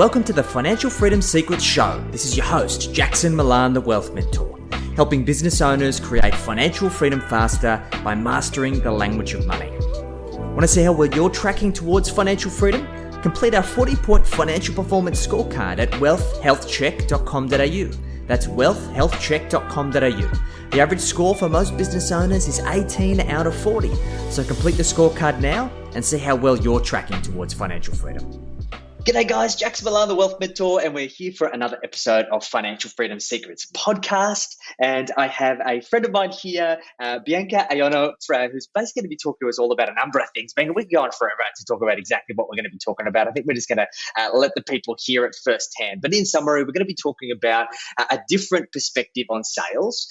Welcome to the Financial Freedom Secrets Show. This is your host, Jackson Milan, the Wealth Mentor, helping business owners create financial freedom faster by mastering the language of money. Want to see how well you're tracking towards financial freedom? Complete our 40-point financial performance scorecard at wealthhealthcheck.com.au. That's wealthhealthcheck.com.au. The average score for most business owners is 18 out of 40. So complete the scorecard now and see how well you're tracking towards financial freedom. G'day guys, Jackson Milan, the Wealth Mentor, and we're here for another episode of Financial Freedom Secrets podcast. And I have a friend of mine here, Bianca Aiono, who's basically going to be talking to us all about a number of things. Bianca, we can go on forever to talk about exactly what we're going to be talking about. I think we're just going to let the people hear it firsthand. But in summary, we're going to be talking about a different perspective on sales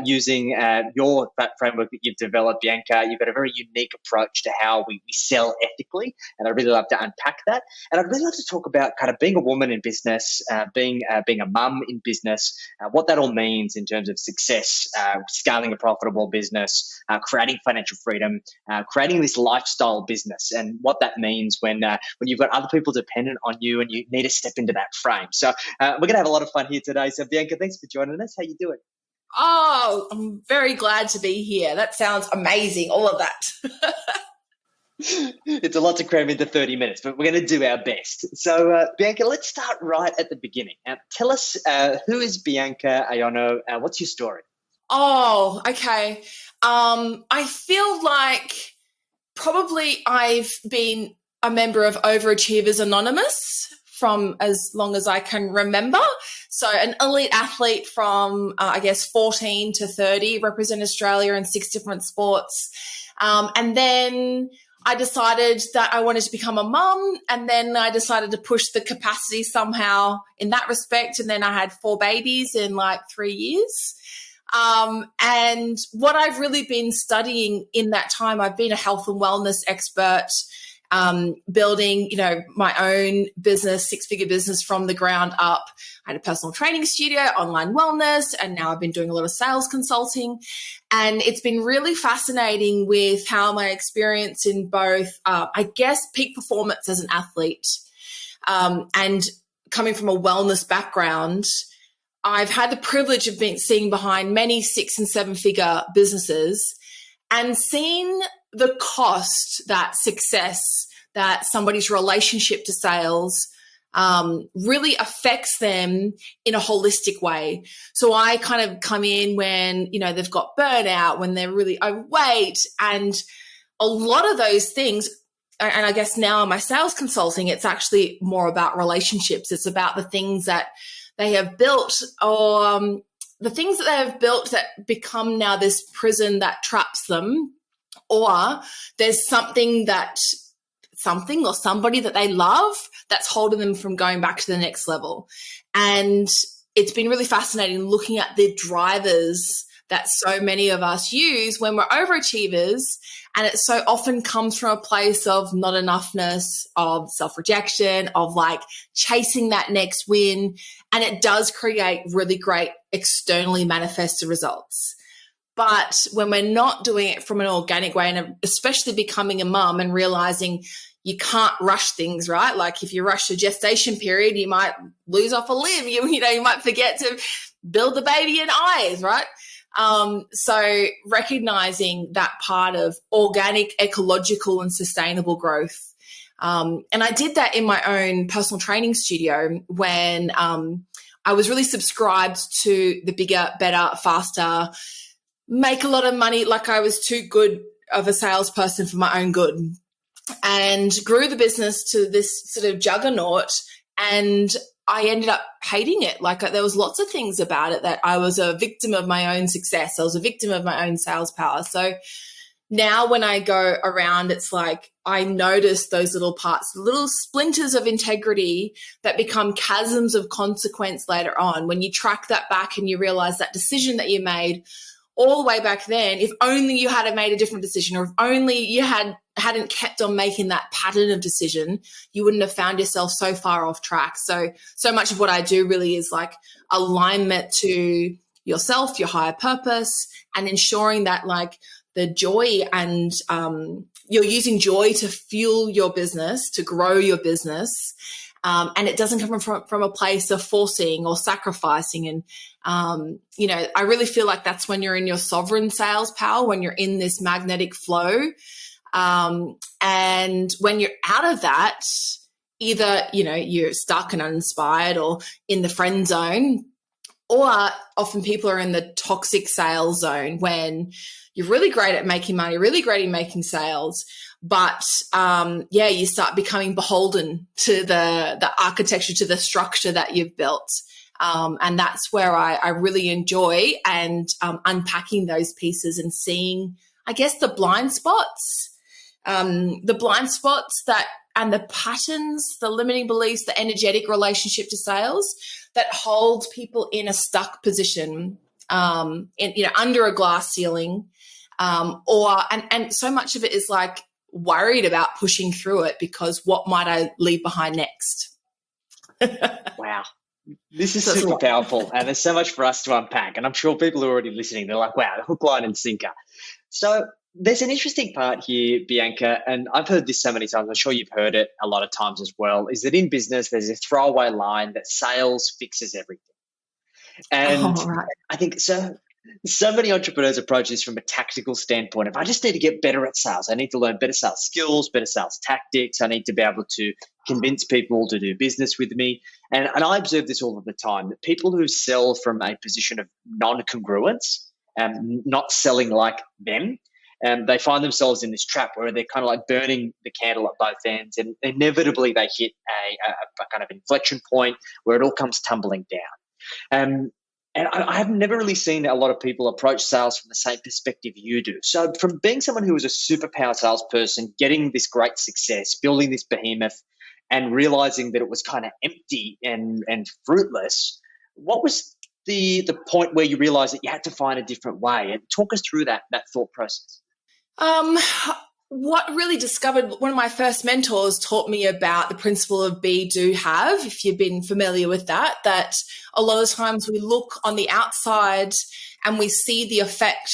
using your framework that you've developed, Bianca. You've got a very unique approach to how we sell ethically, and I'd really love to unpack that. And I'd really love to talk about kind of being a woman in business, being a mum in business, what that all means in terms of success, scaling a profitable business, creating financial freedom, creating this lifestyle business, and what that means when you've got other people dependent on you and you need to step into that frame. So we're going to have a lot of fun here today. So Bianca, thanks for joining us. How you doing? Oh, I'm very glad to be here. That sounds amazing, all of that. It's a lot to cram into 30 minutes, but we're going to do our best. So, Bianca, let's start right at the beginning. Tell us, who is Bianca Aiono? What's your story? Oh, okay. I feel like probably I've been a member of Overachievers Anonymous from as long as I can remember. So an elite athlete from, 14 to 30, represent Australia in 6 different sports. And then I decided that I wanted to become a mum, and then I decided to push the capacity somehow in that respect. And then I had 4 babies in like 3 years. And what I've really been studying in that time, I've been a health and wellness expert, building, my own business, 6-figure business from the ground up. I had a personal training studio, online wellness, and now I've been doing a lot of sales consulting. And it's been really fascinating with how my experience in both, peak performance as an athlete, and coming from a wellness background, I've had the privilege of seeing behind many 6- and 7-figure businesses and seen the cost that success, that somebody's relationship to sales really affects them in a holistic way. So I kind of come in when, they've got burnout, when they're really overweight, and a lot of those things. And I guess now in my sales consulting, it's actually more about relationships. It's about the things that they have built, or the things that they have built that become now this prison that traps them, or there's something or somebody that they love that's holding them from going back to the next level. And it's been really fascinating looking at the drivers that so many of us use when we're overachievers. And it so often comes from a place of not enoughness, of self-rejection, of like chasing that next win. And it does create really great externally manifested results. But when we're not doing it from an organic way, and especially becoming a mum and realizing you can't rush things, right? Like if you rush the gestation period, you might lose off a limb. You might forget to build the baby in eyes, right? So recognizing that part of organic, ecological, and sustainable growth. And I did that in my own personal training studio when I was really subscribed to the bigger, better, faster, make a lot of money. Like I was too good of a salesperson for my own good, and grew the business to this sort of juggernaut. And I ended up hating it. Like there was lots of things about it that I was a victim of my own success. I was a victim of my own sales power. So now when I go around, it's like I notice those little parts, little splinters of integrity that become chasms of consequence later on. When you track that back and you realize that decision that you made all the way back then, if only you had made a different decision, or if only you hadn't kept on making that pattern of decision, you wouldn't have found yourself so far off track. So much of what I do really is like alignment to yourself, your higher purpose, and ensuring that like the joy and you're using joy to fuel your business, to grow your business, And it doesn't come from a place of forcing or sacrificing. And, I really feel like that's when you're in your sovereign sales power, when you're in this magnetic flow. And when you're out of that, either, you're stuck and uninspired or in the friend zone, or often people are in the toxic sales zone when you're really great at making money, really great at making sales, but you start becoming beholden to the architecture, to the structure that you've built. And that's where I really enjoy unpacking those pieces and seeing, I guess, the blind spots that and the patterns, the limiting beliefs, the energetic relationship to sales that hold people in a stuck position, under a glass ceiling, and so much of it is like worried about pushing through it because what might I leave behind next? Wow. This is super powerful, and there's so much for us to unpack. And I'm sure people who are already listening, they're like, wow, hook, line, and sinker. So there's an interesting part here, Bianca, and I've heard this so many times. I'm sure you've heard it a lot of times as well, is that in business, there's a throwaway line that sales fixes everything. And right. I think so many entrepreneurs approach this from a tactical standpoint. If I just need to get better at sales, I need to learn better sales skills, better sales tactics. I need to be able to convince people to do business with me. And I observe this all of the time, that people who sell from a position of non-congruence, not selling like them, they find themselves in this trap where they're kind of like burning the candle at both ends, and inevitably they hit a kind of inflection point where it all comes tumbling down. And I have never really seen a lot of people approach sales from the same perspective you do. So from being someone who was a superpower salesperson, getting this great success, building this behemoth, and realizing that it was kind of empty and fruitless, what was the point where you realized that you had to find a different way? And talk us through that thought process. What really discovered, one of my first mentors taught me about the principle of be, do, have, if you've been familiar with that a lot of times we look on the outside and we see the effect,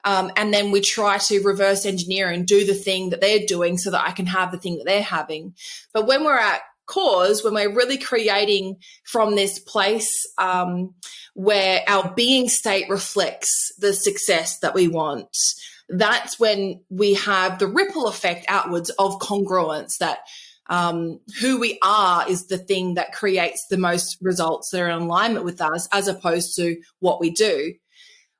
and then we try to reverse engineer and do the thing that they're doing so that I can have the thing that they're having. But when we're at cause, when we're really creating from this place where our being state reflects the success that we want, that's when we have the ripple effect outwards of congruence, that who we are is the thing that creates the most results that are in alignment with us as opposed to what we do.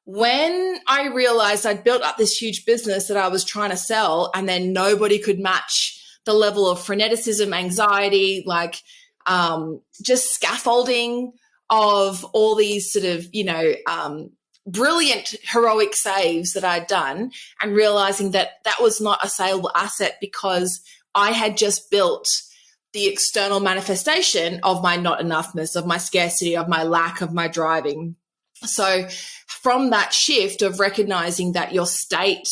When I realized I'd built up this huge business that I was trying to sell, and then nobody could match the level of freneticism, anxiety, just scaffolding of all these sort of, brilliant heroic saves that I'd done, and realizing that that was not a saleable asset because I had just built the external manifestation of my not enoughness, of my scarcity, of my lack, of my driving. So from that shift of recognizing that your state,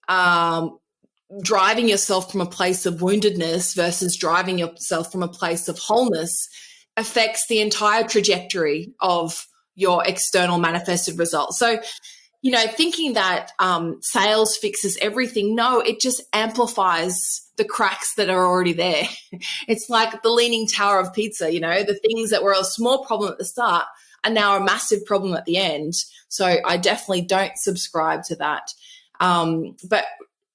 driving yourself from a place of woundedness versus driving yourself from a place of wholeness, affects the entire trajectory of your external manifested results. So, thinking that sales fixes everything, no, it just amplifies the cracks that are already there. It's like the leaning tower of pizza, the things that were a small problem at the start are now a massive problem at the end. So I definitely don't subscribe to that. But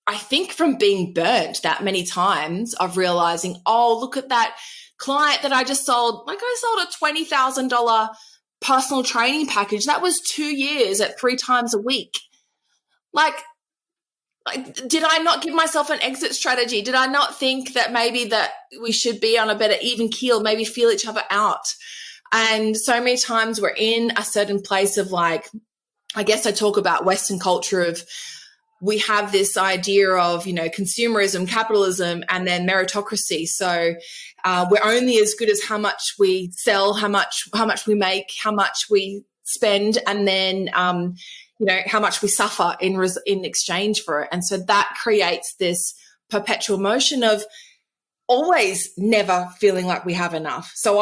I think from being burnt that many times of realizing, oh, look at that client that I just sold. Like I sold a $20,000 personal training package. That was 2 years at 3 times a week. Like, did I not give myself an exit strategy? Did I not think that maybe that we should be on a better even keel, maybe feel each other out? And so many times we're in a certain place of I guess I talk about Western culture of, we have this idea of, consumerism, capitalism, and then meritocracy. So we're only as good as how much we sell, how much we make, how much we spend, and then, how much we suffer in exchange for it. And so that creates this perpetual motion of always never feeling like we have enough. So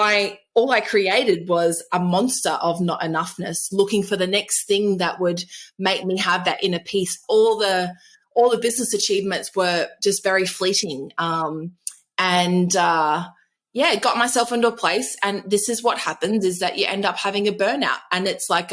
all I created was a monster of not enoughness, looking for the next thing that would make me have that inner peace. All the business achievements were just very fleeting. got myself into a place, and this is what happens is that you end up having a burnout, and it's like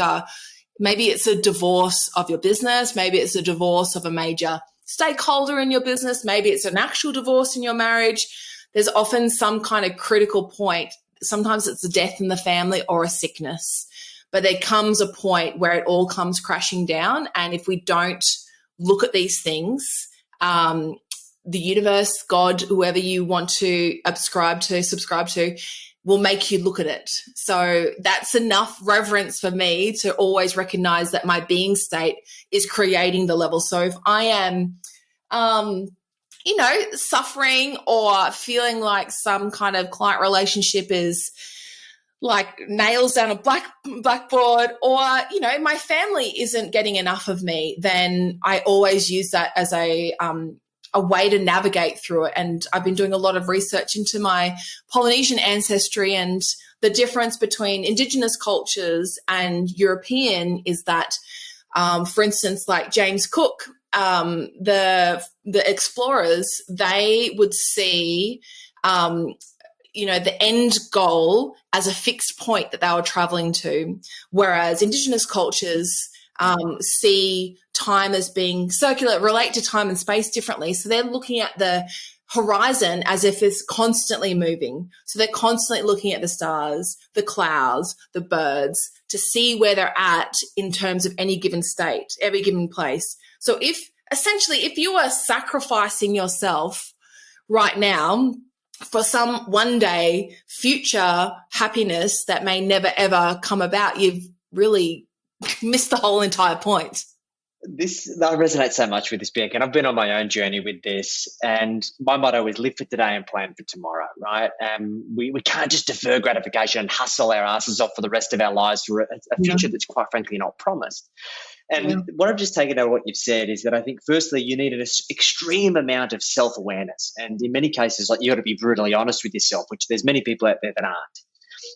maybe it's a divorce of your business. Maybe it's a divorce of a major stakeholder in your business. Maybe it's an actual divorce in your marriage. There's often some kind of critical point. Sometimes it's a death in the family or a sickness, but there comes a point where it all comes crashing down. And if we don't look at these things, the universe, God, whoever you want to subscribe to, will make you look at it. So that's enough reverence for me to always recognize that my being state is creating the level. So if I am, suffering or feeling like some kind of client relationship is like nails down a blackboard, or, my family isn't getting enough of me, then I always use that as a way to navigate through it. And I've been doing a lot of research into my Polynesian ancestry, and the difference between Indigenous cultures and European is that, for instance, like James Cook, the explorers, they would see, the end goal as a fixed point that they were traveling to, whereas Indigenous cultures see time as being circular, relate to time and space differently. So they're looking at the horizon as if it's constantly moving. So they're constantly looking at the stars, the clouds, the birds, to see where they're at in terms of any given state, every given place. So if you are sacrificing yourself right now for some one day future happiness that may never ever come about, you've really missed the whole entire point. I resonate so much with this, Bianca, and I've been on my own journey with this, and my motto is live for today and plan for tomorrow, right? We can't just defer gratification and hustle our asses off for the rest of our lives for a future that's quite frankly not promised. And what I've just taken out of what you've said is that I think firstly you need an extreme amount of self-awareness, and in many cases, like, you got to be brutally honest with yourself, which there's many people out there that aren't.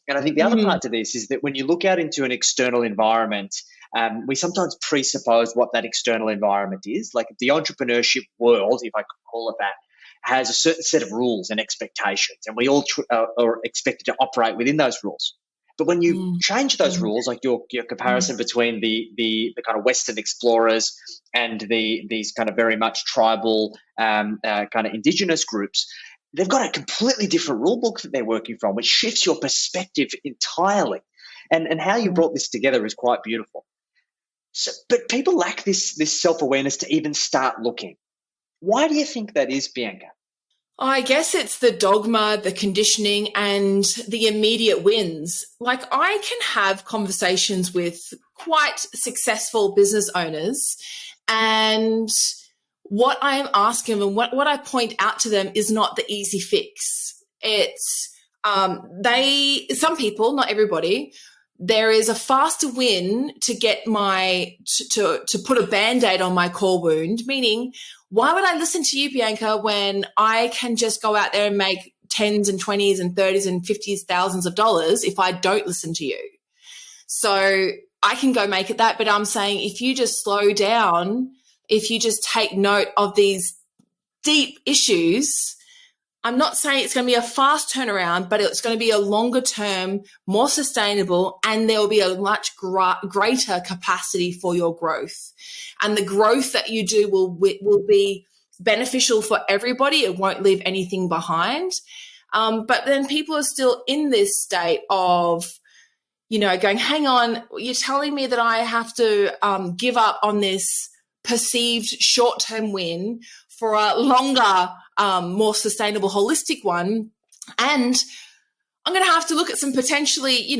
And I think the other part to this is that when you look out into an external environment, we sometimes presuppose what that external environment is. Like the entrepreneurship world, if I could call it that, has a certain set of rules and expectations, and we all are expected to operate within those rules. But when you change those rules, like your comparison between the kind of Western explorers and these kind of very much tribal kind of Indigenous groups, they've got a completely different rule book that they're working from, which shifts your perspective entirely. And how you brought this together is quite beautiful. So, but people lack this self-awareness to even start looking. Why do you think that is, Bianca? I guess it's the dogma, the conditioning, and the immediate wins. Like, I can have conversations with quite successful business owners, and what I am asking them and what I point out to them is not the easy fix. It's some people, not everybody, there is a faster win to get to put a Band-Aid on my core wound, meaning, why would I listen to you, Bianca, when I can just go out there and make 10s and 20s and 30s and 50s thousands of dollars if I don't listen to you? So I can go make it that, but I'm saying if you just slow down, if you just take note of these deep issues, I'm not saying it's going to be a fast turnaround, but it's going to be a longer term, more sustainable, and there will be a much greater capacity for your growth. And the growth that you do will be beneficial for everybody. It won't leave anything behind. But then people are still in this state of, going, hang on, you're telling me that I have to give up on this perceived short-term win for a longer, more sustainable, holistic one. And I'm going to have to look at some potentially,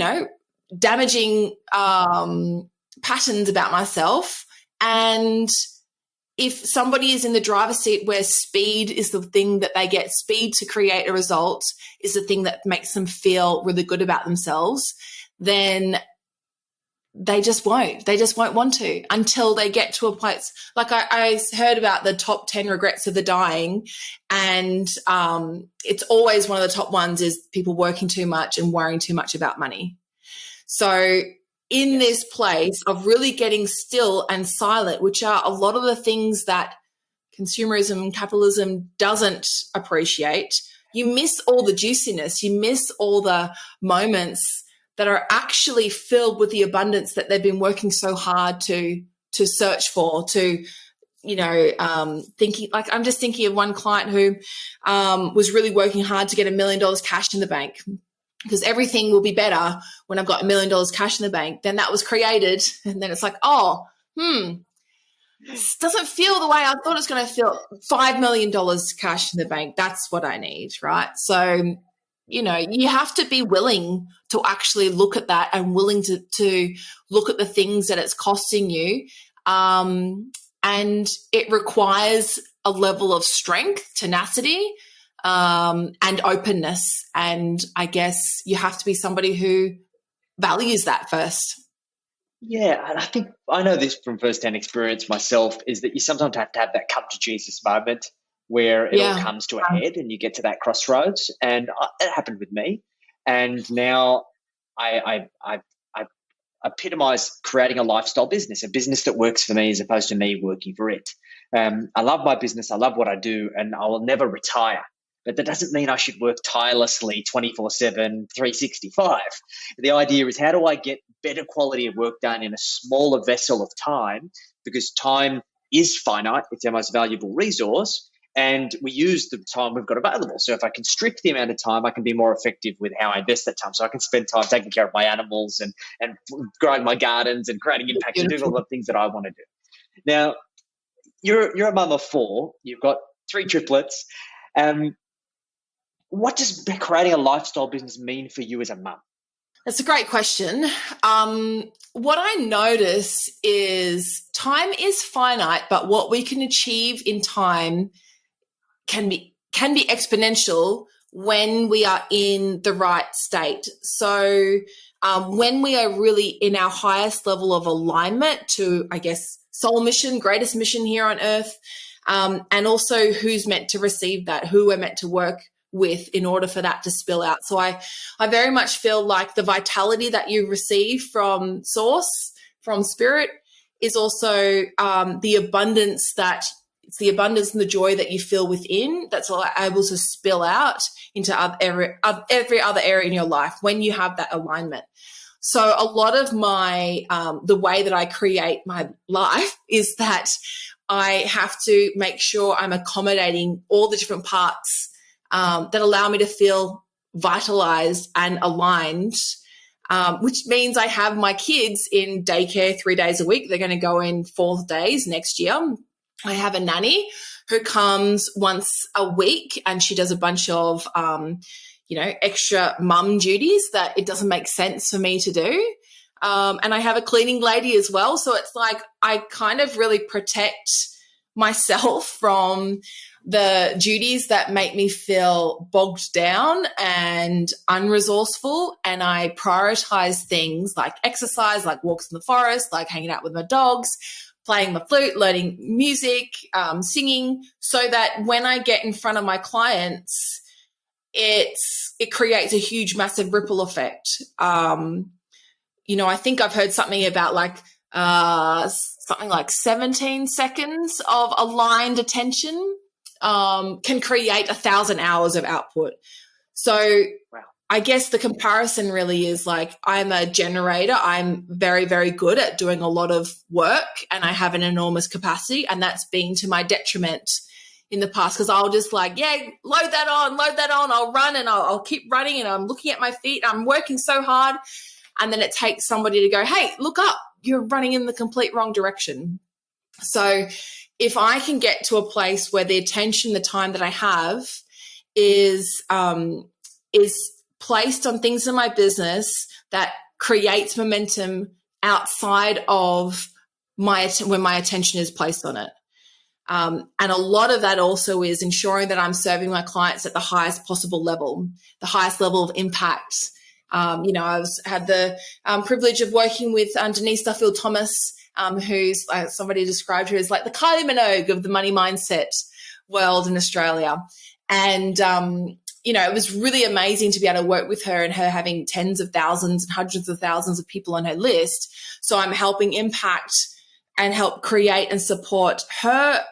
damaging patterns about myself. And if somebody is in the driver's seat where speed is the thing that they get, speed to create a result is the thing that makes them feel really good about themselves, then they just won't want to until they get to a place. Like I heard about the top 10 regrets of the dying, and it's always one of the top ones is people working too much and worrying too much about money. So in this place of really getting still and silent, which are a lot of the things that consumerism and capitalism doesn't appreciate, you miss all the juiciness. You miss all the moments that are actually filled with the abundance that they've been working so hard to search for, thinking, like, I'm just thinking of one client who was really working hard to get $1 million cash in the bank, because everything will be better when I've got $1 million cash in the bank. Then that was created, and then it's like, this doesn't feel the way I thought it was going to feel. $5 million cash in the bank, that's what I need, right? So, you have to be willing to actually look at that and willing to look at the things that it's costing you. And it requires a level of strength, tenacity, and openness. And I guess you have to be somebody who values that first. Yeah, and I think I know this from firsthand experience myself, is that you sometimes have to have that come to Jesus moment where it all comes to a head and you get to that crossroads. And it happened with me. And now I epitomise creating a lifestyle business, a business that works for me as opposed to me working for it. I love my business. I love what I do, and I will never retire. But that doesn't mean I should work tirelessly 24/7, 365. The idea is, how do I get better quality of work done in a smaller vessel of time? Because time is finite. It's our most valuable resource. And we use the time we've got available. So if I constrict the amount of time, I can be more effective with how I invest that time. So I can spend time taking care of my animals and growing my gardens and creating impact and doing all the things that I want to do. Now, you're a mum of 4. You've got 3 triplets. What does creating a lifestyle business mean for you as a mum? That's a great question. What I notice is time is finite, but what we can achieve in time can be exponential when we are in the right state. So when we are really in our highest level of alignment to, I guess, soul mission, greatest mission here on earth, and also who's meant to receive that, who we're meant to work with in order for that to spill out. So I very much feel like the vitality that you receive from source, from spirit, is also the abundance it's the abundance and the joy that you feel within that's able to spill out into every other area in your life when you have that alignment. So a lot of my the way that I create my life is that I have to make sure I'm accommodating all the different parts that allow me to feel vitalized and aligned, which means I have my kids in daycare 3 days a week. They're going to go in 4 days next year. I have a nanny who comes once a week, and she does a bunch of, extra mum duties that it doesn't make sense for me to do. And I have a cleaning lady as well. So it's like I kind of really protect myself from the duties that make me feel bogged down and unresourceful, and I prioritize things like exercise, like walks in the forest, like hanging out with my dogs, playing my flute, learning music, singing, so that when I get in front of my clients, it creates a huge, massive ripple effect. I think I've heard something about something like 17 seconds of aligned attention can create 1,000 hours of output. So wow. I guess the comparison really is like, I'm a generator. I'm very, very good at doing a lot of work, and I have an enormous capacity, and that's been to my detriment in the past, because I'll just load that on. I'll run and I'll keep running, and I'm looking at my feet. I'm working so hard. And then it takes somebody to go, hey, look up. You're running in the complete wrong direction. So if I can get to a place where the attention, the time that I have is placed on things in my business that creates momentum outside of when my attention is placed on it. And a lot of that also is ensuring that I'm serving my clients at the highest possible level, the highest level of impact. I've had the privilege of working with Denise Duffield-Thomas, who's somebody described her as like the Kylie Minogue of the money mindset world in Australia. And, it was really amazing to be able to work with her, and her having tens of thousands and hundreds of thousands of people on her list. So I'm helping impact and help create and support her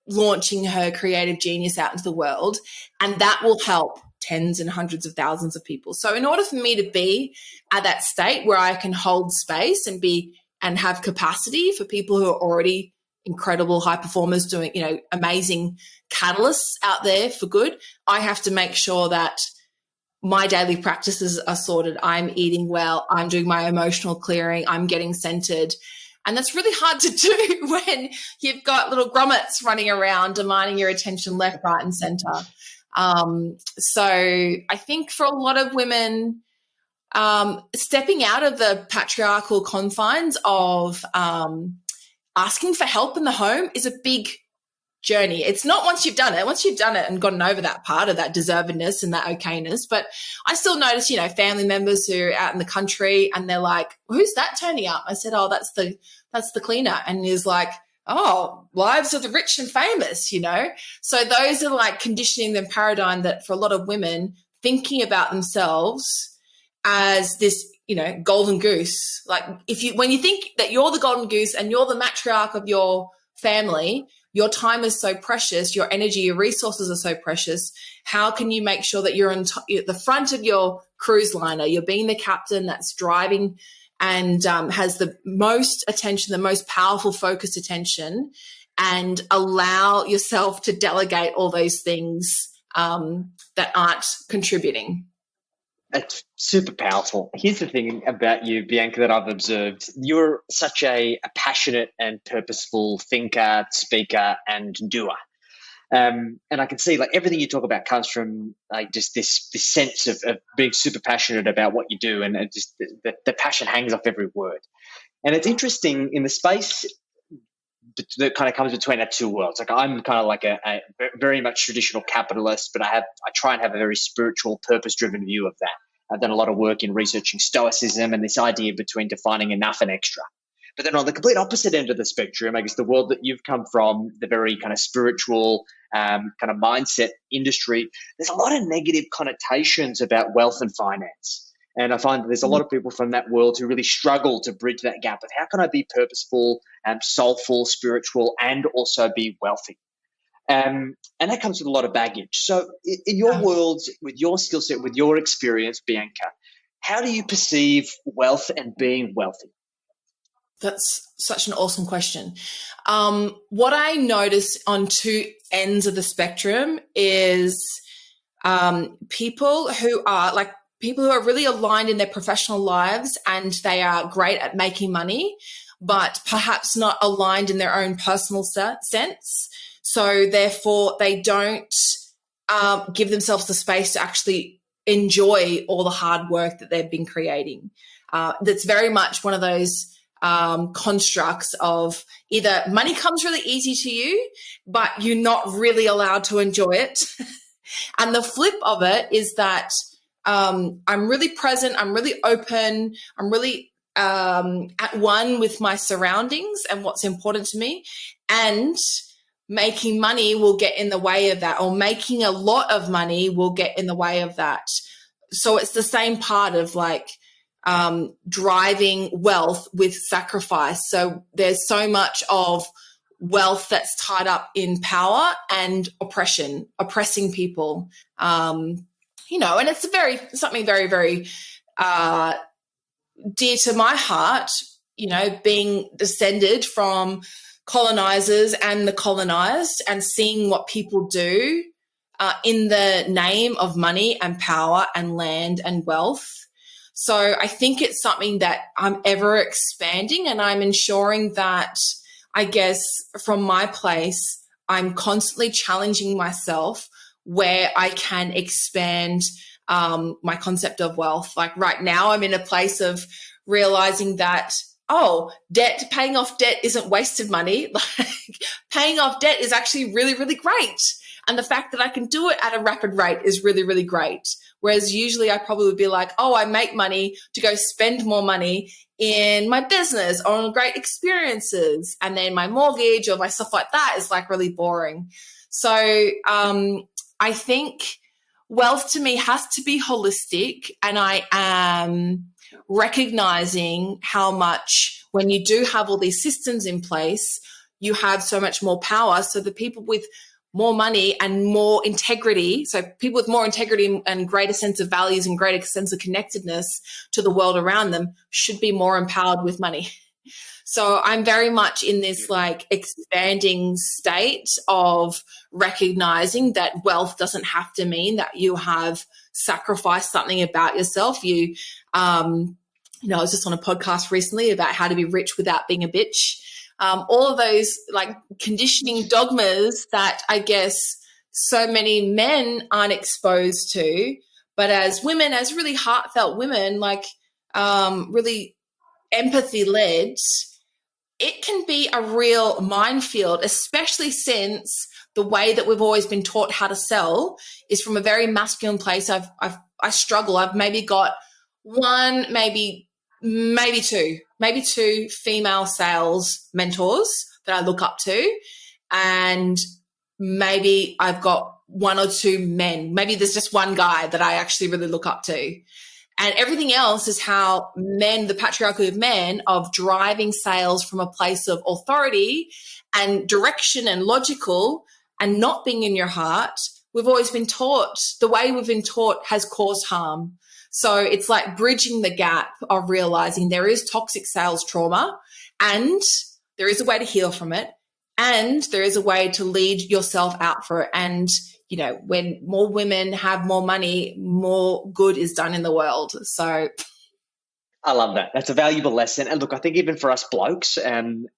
launching her creative genius out into the world. And that will help tens and hundreds of thousands of people. So in order for me to be at that state where I can hold space and have capacity for people who are already incredible high performers doing, amazing catalysts out there for good, I have to make sure that my daily practices are sorted. I'm eating well. I'm doing my emotional clearing. I'm getting centered. And that's really hard to do when you've got little grommets running around demanding your attention left, right, and center. So I think for a lot of women, stepping out of the patriarchal confines of asking for help in the home is a big journey. It's not once you've done it. Once you've done it and gotten over that part of that deservedness and that okayness. But I still notice, family members who are out in the country and they're like, who's that turning up? I said, oh, that's the cleaner. And he's like, oh, lives of the rich and famous, So those are like conditioning the paradigm that for a lot of women, thinking about themselves as this, golden goose. Like when you think that you're the golden goose and you're the matriarch of your family, your time is so precious, your energy, your resources are so precious. How can you make sure that you're at the front of your cruise liner, you're being the captain that's driving and has the most attention, the most powerful focused attention, and allow yourself to delegate all those things that aren't contributing? It's super powerful. Here's the thing about you, Bianca, that I've observed. You're such a passionate and purposeful thinker, speaker, and doer. And I can see like everything you talk about comes from like just this sense of being super passionate about what you do, and just the passion hangs off every word. And it's interesting in the space that kind of comes between our two worlds. Like I'm kind of like a very much traditional capitalist, but I try and have a very spiritual, purpose-driven view of that. I've done a lot of work in researching Stoicism and this idea between defining enough and extra. But then on the complete opposite end of the spectrum, I guess the world that you've come from, the very kind of spiritual kind of mindset industry, there's a lot of negative connotations about wealth and finance. And I find that there's a lot of people from that world who really struggle to bridge that gap of how can I be purposeful, soulful, spiritual, and also be wealthy. And that comes with a lot of baggage. So in your world, with your skill set, with your experience, Bianca, how do you perceive wealth and being wealthy? That's such an awesome question. What I notice on two ends of the spectrum is people who are really aligned in their professional lives and they are great at making money, but perhaps not aligned in their own personal sense. So therefore they don't give themselves the space to actually enjoy all the hard work that they've been creating. That's very much one of those constructs of either money comes really easy to you, but you're not really allowed to enjoy it. And the flip of it is that I'm really present, I'm really open, I'm really at one with my surroundings and what's important to me, and making money will get in the way of that, or making a lot of money will get in the way of that. So it's the same part of like driving wealth with sacrifice. So there's so much of wealth that's tied up in power and oppressing people. And it's something very, very dear to my heart, being descended from colonizers and the colonized, and seeing what people do in the name of money and power and land and wealth. So I think it's something that I'm ever expanding, and I'm ensuring that, I guess, from my place, I'm constantly challenging myself where I can expand my concept of wealth. Like right now, I'm in a place of realizing that, paying off debt isn't wasted money. Like paying off debt is actually really, really great. And the fact that I can do it at a rapid rate is really, really great. Whereas usually I probably would be like, I make money to go spend more money in my business or on great experiences. And then my mortgage or my stuff like that is like really boring. So I think wealth to me has to be holistic, and I am recognizing how much when you do have all these systems in place, you have so much more power. So the people with more money and more integrity. So people with more integrity and greater sense of values and greater sense of connectedness to the world around them should be more empowered with money. So I'm very much in this like expanding state of recognizing that wealth doesn't have to mean that you have sacrificed something about yourself. I was just on a podcast recently about how to be rich without being a bitch. All of those like conditioning dogmas that I guess so many men aren't exposed to, but as women, as really heartfelt women, like really empathy led, it can be a real minefield, especially since the way that we've always been taught how to sell is from a very masculine place. I struggle. I've maybe got one, maybe two female sales mentors that I look up to, and maybe I've got one or two men. Maybe there's just one guy that I actually really look up to. And everything else is how men, the patriarchy of men, of driving sales from a place of authority and direction and logical and not being in your heart, we've always been taught, the way we've been taught has caused harm. So it's like bridging the gap of realizing there is toxic sales trauma and there is a way to heal from it and there is a way to lead yourself out for it. And, you know, when more women have more money, more good is done in the world. So I love that. That's a valuable lesson. And look, I think even for us blokes, in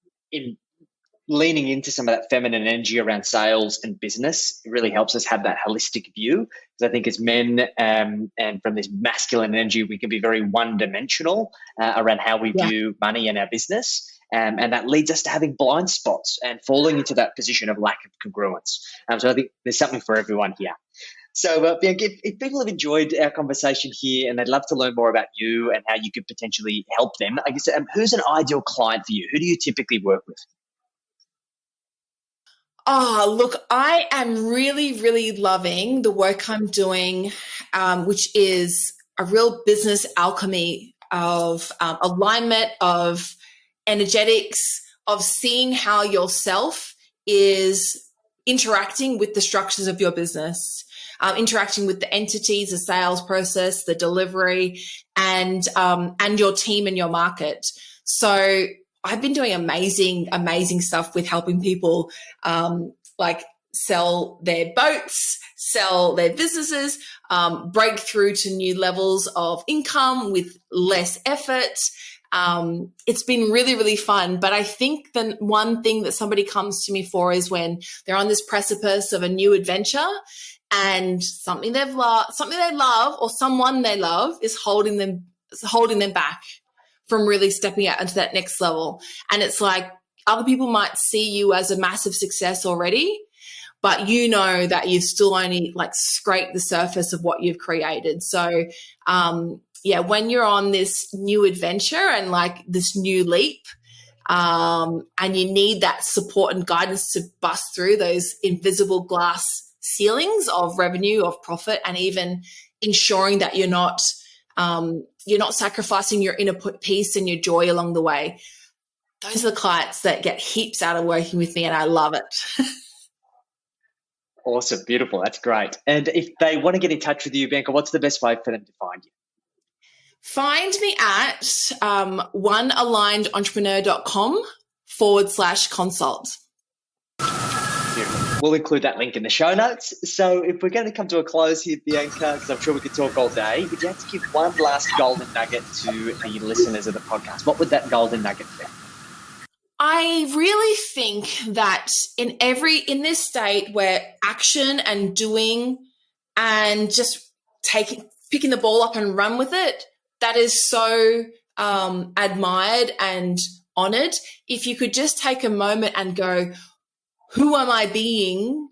leaning into some of that feminine energy around sales and business, it really helps us have that holistic view. Because I think as men and from this masculine energy, we can be very one-dimensional around how we view money and our business. And that leads us to having blind spots and falling into that position of lack of congruence. So I think there's something for everyone here. So, Bianca, if people have enjoyed our conversation here and they'd love to learn more about you and how you could potentially help them, I guess, who's an ideal client for you? Who do you typically work with? Oh, look, I am really, really loving the work I'm doing, which is a real business alchemy of alignment, of energetics, of seeing how yourself is interacting with the structures of your business, interacting with the entities, the sales process, the delivery, and your team and your market. So I've been doing amazing stuff with helping people like sell their boats, sell their businesses, break through to new levels of income with less effort. It's been really, really fun. But I think the one thing that somebody comes to me for is when they're on this precipice of a new adventure and something they love or someone they love is holding them back from really stepping out into that next level. And it's like other people might see you as a massive success already, but you know that you've still only like scraped the surface of what you've created. So, when you're on this new adventure and like this new leap, and you need that support and guidance to bust through those invisible glass ceilings of revenue, of profit, and even ensuring that you're not sacrificing your inner peace and your joy along the way. Those are the clients that get heaps out of working with me, and I love it. Awesome. Beautiful. That's great. And if they want to get in touch with you, Bianca, what's the best way for them to find you? Find me at onealignederentrepreneur.com/consult. We'll include that link in the show notes. So if we're going to come to a close here, Bianca, because I'm sure we could talk all day, would you have to give one last golden nugget to the listeners of the podcast? What would that golden nugget be? I really think that in this state where action and doing and just picking the ball up and run with it, that is so admired and honored. If you could just take a moment and go, who am I being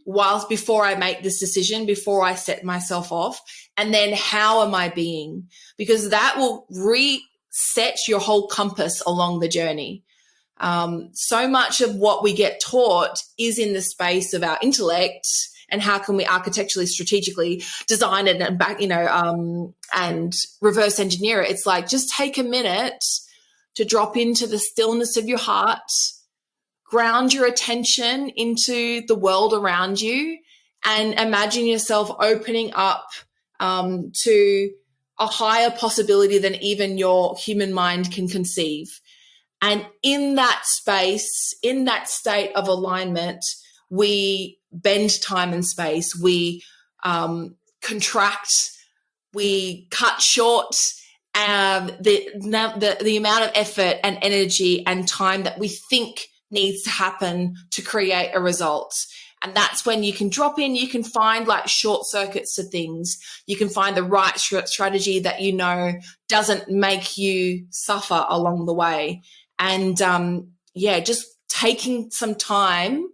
before I make this decision, before I set myself off? And then how am I being? Because that will reset your whole compass along the journey. So much of what we get taught is in the space of our intellect and how can we architecturally, strategically design it and back, and reverse engineer it. It's like, just take a minute to drop into the stillness of your heart, ground your attention into the world around you and imagine yourself opening up to a higher possibility than even your human mind can conceive. And in that space, in that state of alignment, we bend time and space, we contract, we cut short the amount of effort and energy and time that we think needs to happen to create a result. And that's when you can drop in, you can find like short circuits to things. You can find the right strategy that you know doesn't make you suffer along the way. And just taking some time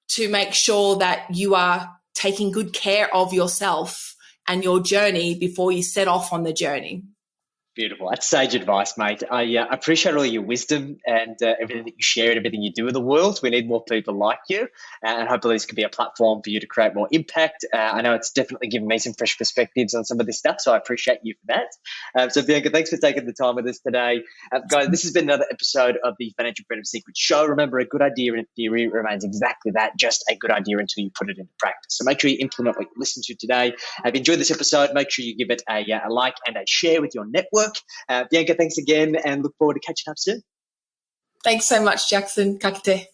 to make sure that you are taking good care of yourself and your journey before you set off on the journey. Beautiful. That's sage advice, mate. I appreciate all your wisdom and everything that you share and everything you do in the world. We need more people like you, and hopefully this can be a platform for you to create more impact. I know it's definitely given me some fresh perspectives on some of this stuff, so I appreciate you for that. So Bianca, thanks for taking the time with us today. Guys, this has been another episode of the Financial Freedom Secret Show. Remember, a good idea in theory remains exactly that, just a good idea until you put it into practice. So make sure you implement what you listened to today. If you enjoyed this episode, make sure you give it a like and a share with your network. Bianca, thanks again and look forward to catching up soon. Thanks so much, Jackson. Ka kite.